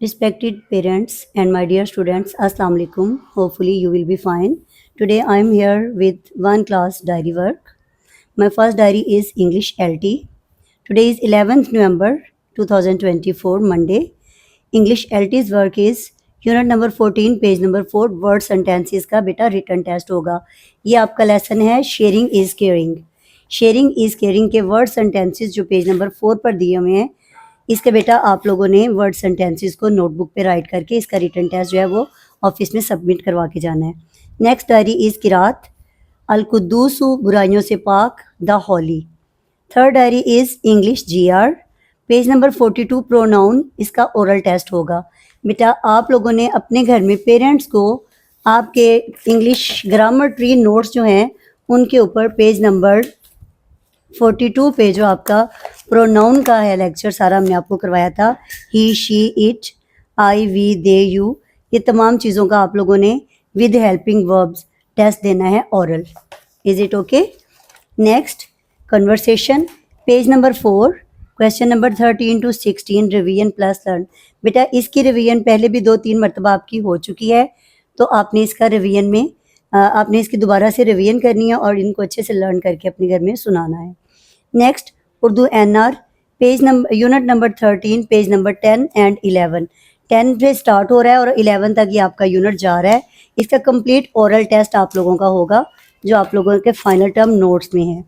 Respected parents and my dear students, Assalamu alaikum. Hopefully, you will be fine. Today, I am here with one class diary work. My first diary is English LT. Today is 11th November 2024, Monday. English LT's work is unit number 14 page number 4 word sentences का बेटा written test होगा। ये आपका lesson है sharing is caring. Sharing is caring के word sentences जो page number 4 पर दिए हुए हैं, इसके बेटा आप लोगों ने वर्ड सेंटेंसेस को नोटबुक पे राइट करके इसका रिटर्न टेस्ट जो है वो ऑफिस में सबमिट करवा के जाना है। नेक्स्ट डायरी इज़ किरात अल-कुद्दूसु बुराइयों से पाक the Holi. Third diary is English GR page number 42 pronoun, इसका ओरल टेस्ट होगा। बेटा आप लोगों ने अपने घर में पेरेंट्स को आपके इंग्लिश ग्रामर ट्री नोट्स जो हैं उनके ऊपर पेज नंबर 42 पे जो आपका प्रोनाउन का है लेक्चर सारा हमने आपको करवाया था, he she it I we they you, ये तमाम चीज़ों का आप लोगों ने विद हेल्पिंग वर्ब्स टेस्ट देना है oral. Is it okay? Next conversation page number 4 question number 13 to 16 revision plus learn. बेटा इसकी रिवीजन पहले भी 2-3 मरतबा आपकी हो चुकी है, तो आपने इसका रिवीजन में आपने इसकी दोबारा से रिवीजन करनी है और इनको अच्छे से लर्न करके अपने घर में सुनाना है। Next Urdu NR page number unit number 13 page number 10 and 11। 10 से स्टार्ट हो रहा है और 11 तक ये आपका यूनिट जा रहा है। इसका कंप्लीट ओरल टेस्ट आप लोगों का होगा जो आप लोगों के फाइनल टर्म नोट्स में है।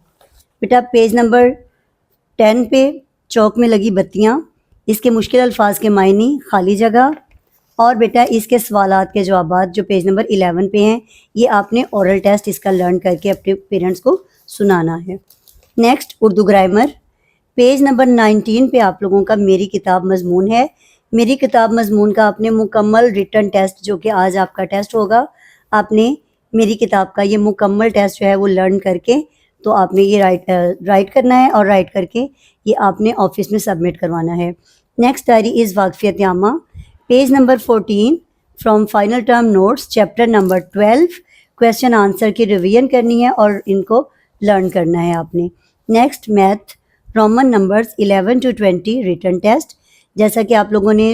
बेटा पेज नंबर 10 पे चौक में लगी बत्तियाँ, इसके मुश्किल अल्फाज के मायने, खाली जगह, और बेटा इसके सवालात के जवाबात जो पेज नंबर 11 पे हैं, ये आपने ओरल टेस्ट इसका लर्न करके अपने पेरेंट्स को सुनाना है। Next Urdu grammar page number 19 पे आप लोगों का मेरी किताब मजमून है। मेरी किताब मजमून का आपने मुकम्मल रिटर्न टेस्ट जो कि आज आपका टेस्ट होगा, आपने मेरी किताब का ये मुकम्मल टेस्ट जो है वो लर्न करके तो आपने ये राइट करना है और राइट करके ये आपने ऑफिस में सबमिट करवाना है। नेक्स्ट डायरी इज़ वाक़फ़ियत आमा page number 14 from final term notes chapter number 12 question answer की रिवीजन करनी है और इनको लर्न करना है आपने। Next math Roman numbers 11 to 20 return test. जैसा कि आप लोगों ने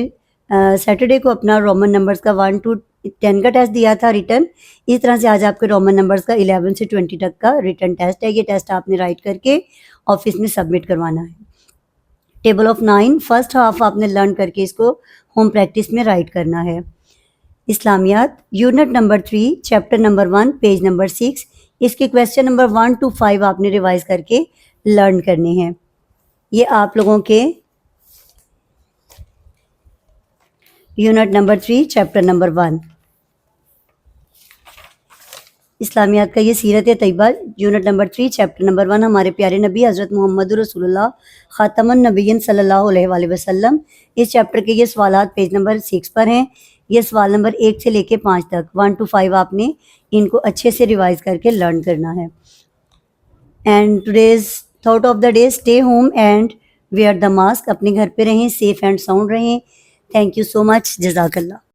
सैटरडे को अपना रोमन नंबर्स का 1 to 10 का टेस्ट दिया था रिटर्न, इस तरह से आज आपके रोमन नंबर्स का 11 से 20 तक का रिटर्न टेस्ट है। ये टेस्ट आपने राइट करके ऑफिस में सबमिट करवाना है। टेबल ऑफ 9 फर्स्ट हाफ आपने लर्न करके इसको होम प्रैक्टिस में राइट करना है। इस्लामियात unit number 3 chapter number 1 page number 6, इसके क्वेश्चन नंबर 1 to 5 आपने रिवाइज करके लर्न करने हैं। ये आप लोगों के यूनिट नंबर 3 चैप्टर नंबर 1। इस्लामियात का ये सीरत तैयबा यूनिट नंबर 3 चैप्टर नंबर 1 हमारे प्यारे नबी हज़रत मोहम्मद रसूलुल्लाह ख़ातमुन नबिय्यीन सल्लल्लाहु अलैहि वसल्लम, इस चैप्टर के ये सवालात पेज नंबर 6 पर हैं। ये सवाल नंबर 1 से लेके 5 तक 1 to 5 आपने इनको अच्छे से रिवाइज करके लर्न करना है। And today's thought of the day, stay home and wear the mask. अपने घर पे रहें, सेफ एंड साउंड रहें। थैंक यू सो मच, जज़ाकल्लाह।